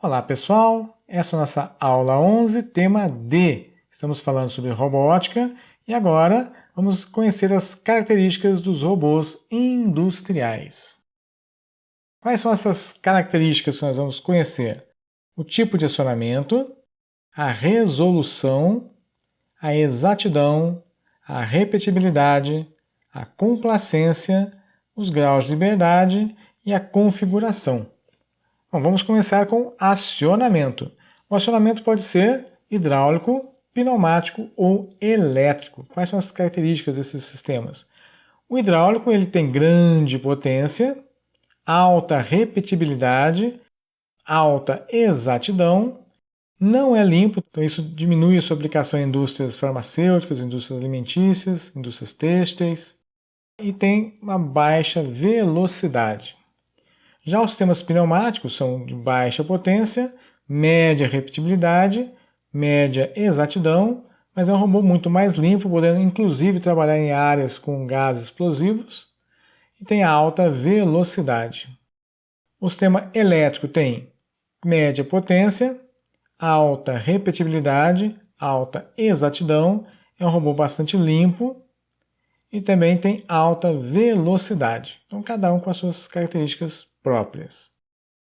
Olá pessoal, essa é a nossa aula 11, tema D. Estamos falando sobre robótica e agora vamos conhecer as características dos robôs industriais. Quais são essas características que nós vamos conhecer? O tipo de acionamento, a resolução, a exatidão, a repetibilidade, a complacência, os graus de liberdade e a configuração. Bom, vamos começar com acionamento. O acionamento pode ser hidráulico, pneumático ou elétrico. Quais são as características desses sistemas? O hidráulico ele tem grande potência, alta repetibilidade, alta exatidão, não é limpo, então isso diminui a sua aplicação em indústrias farmacêuticas, indústrias alimentícias, indústrias têxteis, e tem uma baixa velocidade. Já os sistemas pneumáticos são de baixa potência, média repetibilidade, média exatidão, mas é um robô muito mais limpo, podendo inclusive trabalhar em áreas com gases explosivos, e tem alta velocidade. O sistema elétrico tem média potência, alta repetibilidade, alta exatidão, é um robô bastante limpo e também tem alta velocidade. Então, cada um com as suas características próprias.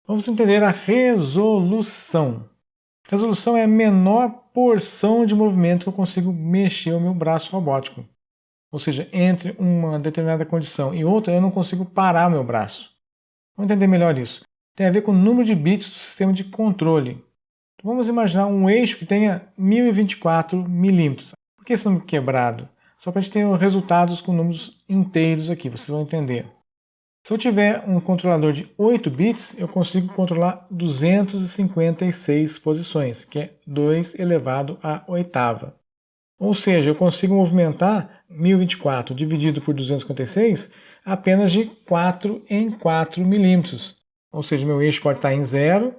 Vamos entender a resolução. Resolução é a menor porção de movimento que eu consigo mexer o meu braço robótico. Ou seja, entre uma determinada condição e outra, eu não consigo parar o meu braço. Vamos entender melhor isso. Tem a ver com o número de bits do sistema de controle. Então, vamos imaginar um eixo que tenha 1024 milímetros. Por que esse número quebrado? Só para a gente ter resultados com números inteiros aqui, vocês vão entender. Se eu tiver um controlador de 8 bits, eu consigo controlar 256 posições, que é 2 elevado à oitava. Ou seja, eu consigo movimentar 1024 dividido por 256 apenas de 4 em 4 milímetros. Ou seja, meu eixo pode estar em 0,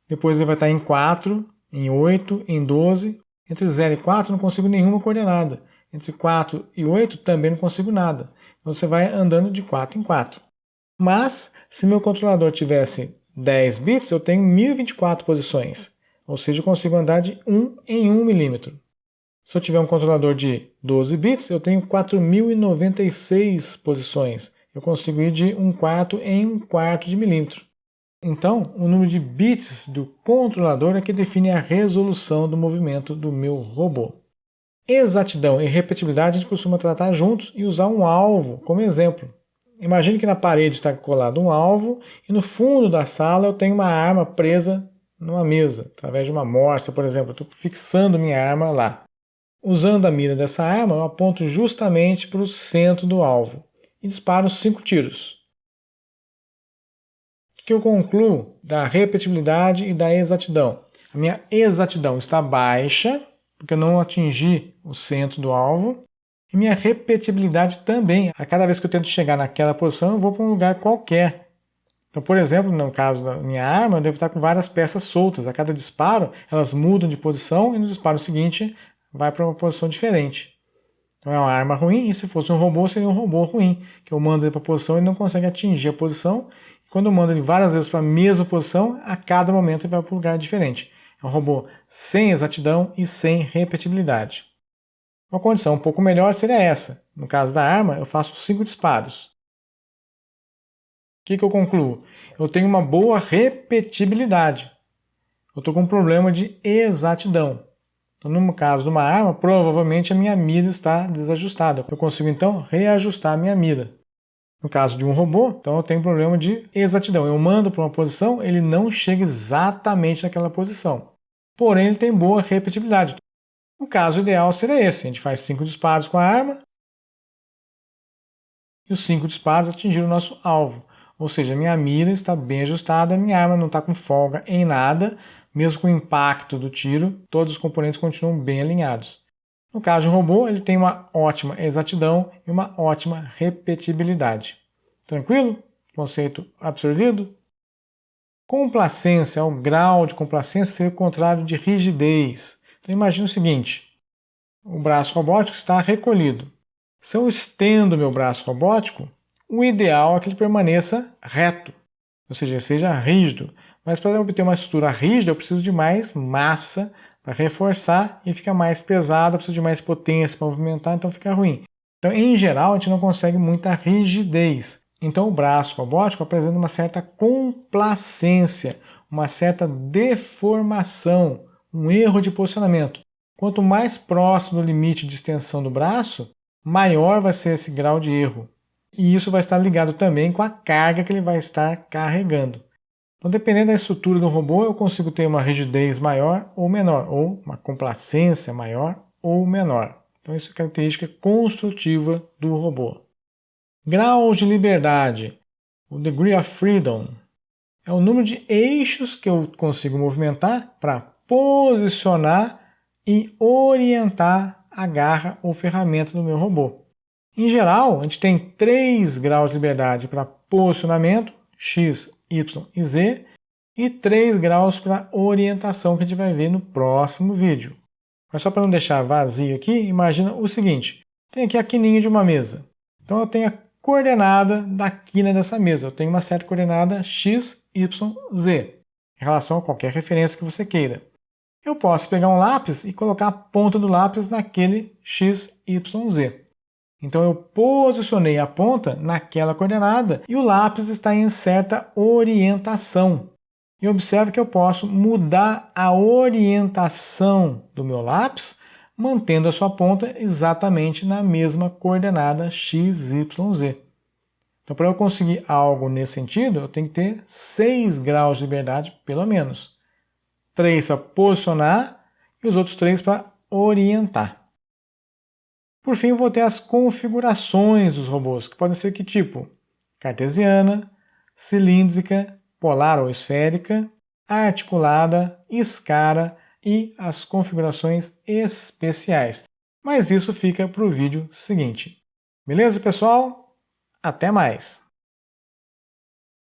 depois ele vai estar em 4, em 8, em 12. Entre 0 e 4 não consigo nenhuma coordenada. Entre 4 e 8 também não consigo nada. Então você vai andando de 4 em 4. Mas, se meu controlador tivesse 10 bits, eu tenho 1024 posições. Ou seja, eu consigo andar de 1 em 1 milímetro. Se eu tiver um controlador de 12 bits, eu tenho 4096 posições. Eu consigo ir de 1/4 em 1/4 de milímetro. Então, o número de bits do controlador é que define a resolução do movimento do meu robô. Exatidão e repetibilidade a gente costuma tratar juntos e usar um alvo como exemplo. Imagine que na parede está colado um alvo e no fundo da sala eu tenho uma arma presa numa mesa, através de uma morsa, por exemplo. Eu estou fixando minha arma lá. Usando a mira dessa arma, eu aponto justamente para o centro do alvo e disparo 5 tiros. O que eu concluo da repetibilidade e da exatidão? A minha exatidão está baixa, porque eu não atingi o centro do alvo. E minha repetibilidade também. A cada vez que eu tento chegar naquela posição, eu vou para um lugar qualquer. Então, por exemplo, no caso da minha arma, eu devo estar com várias peças soltas. A cada disparo, elas mudam de posição e no disparo seguinte vai para uma posição diferente. Então é uma arma ruim, e se fosse um robô, seria um robô ruim, que eu mando ele para a posição e ele não consegue atingir a posição. E quando eu mando ele várias vezes para a mesma posição, a cada momento ele vai para um lugar diferente. É um robô sem exatidão e sem repetibilidade. Uma condição um pouco melhor seria essa. No caso da arma, eu faço 5 disparos. O que eu concluo? Eu tenho uma boa repetibilidade. Eu estou com um problema de exatidão. Então, no caso de uma arma, provavelmente a minha mira está desajustada. Eu consigo, então, reajustar a minha mira. No caso de um robô, então eu tenho um problema de exatidão. Eu mando para uma posição, ele não chega exatamente naquela posição. Porém, ele tem boa repetibilidade. O caso ideal seria esse. A gente faz 5 disparos com a arma e os 5 disparos atingiram o nosso alvo. Ou seja, minha mira está bem ajustada, minha arma não está com folga em nada, mesmo com o impacto do tiro, todos os componentes continuam bem alinhados. No caso de um robô, ele tem uma ótima exatidão e uma ótima repetibilidade. Tranquilo? Conceito absorvido? Complacência, o grau de complacência seria o contrário de rigidez. Então imagine o seguinte, o braço robótico está recolhido. Se eu estendo meu braço robótico, o ideal é que ele permaneça reto, ou seja, seja rígido. Mas para obter uma estrutura rígida, eu preciso de mais massa para reforçar e fica mais pesado, eu preciso de mais potência para movimentar, então fica ruim. Então, em geral, a gente não consegue muita rigidez. Então, o braço robótico apresenta uma certa complacência, uma certa deformação, um erro de posicionamento. Quanto mais próximo do limite de extensão do braço, maior vai ser esse grau de erro. E isso vai estar ligado também com a carga que ele vai estar carregando. Então, dependendo da estrutura do robô, eu consigo ter uma rigidez maior ou menor, ou uma complacência maior ou menor. Então, isso é característica construtiva do robô. Grau de liberdade, o degree of freedom, é o número de eixos que eu consigo movimentar para posicionar e orientar a garra ou ferramenta do meu robô. Em geral, a gente tem 3 graus de liberdade para posicionamento, X, Y e Z, e 3 graus para orientação, que a gente vai ver no próximo vídeo. Mas só para não deixar vazio aqui, imagina o seguinte, tem aqui a quininha de uma mesa. Então eu tenho a coordenada da quina dessa mesa, eu tenho uma certa coordenada X, Y, Z, em relação a qualquer referência que você queira. Eu posso pegar um lápis e colocar a ponta do lápis naquele X, Y, Z. Então eu posicionei a ponta naquela coordenada e o lápis está em certa orientação. E observe que eu posso mudar a orientação do meu lápis, mantendo a sua ponta exatamente na mesma coordenada x, y, z. Então, para eu conseguir algo nesse sentido, eu tenho que ter 6 graus de liberdade, pelo menos. 3 para posicionar e os outros 3 para orientar. Por fim, eu vou ter as configurações dos robôs, que podem ser que tipo? Cartesiana, cilíndrica, polar ou esférica, articulada, escara e as configurações especiais. Mas isso fica para o vídeo seguinte. Beleza, pessoal? Até mais!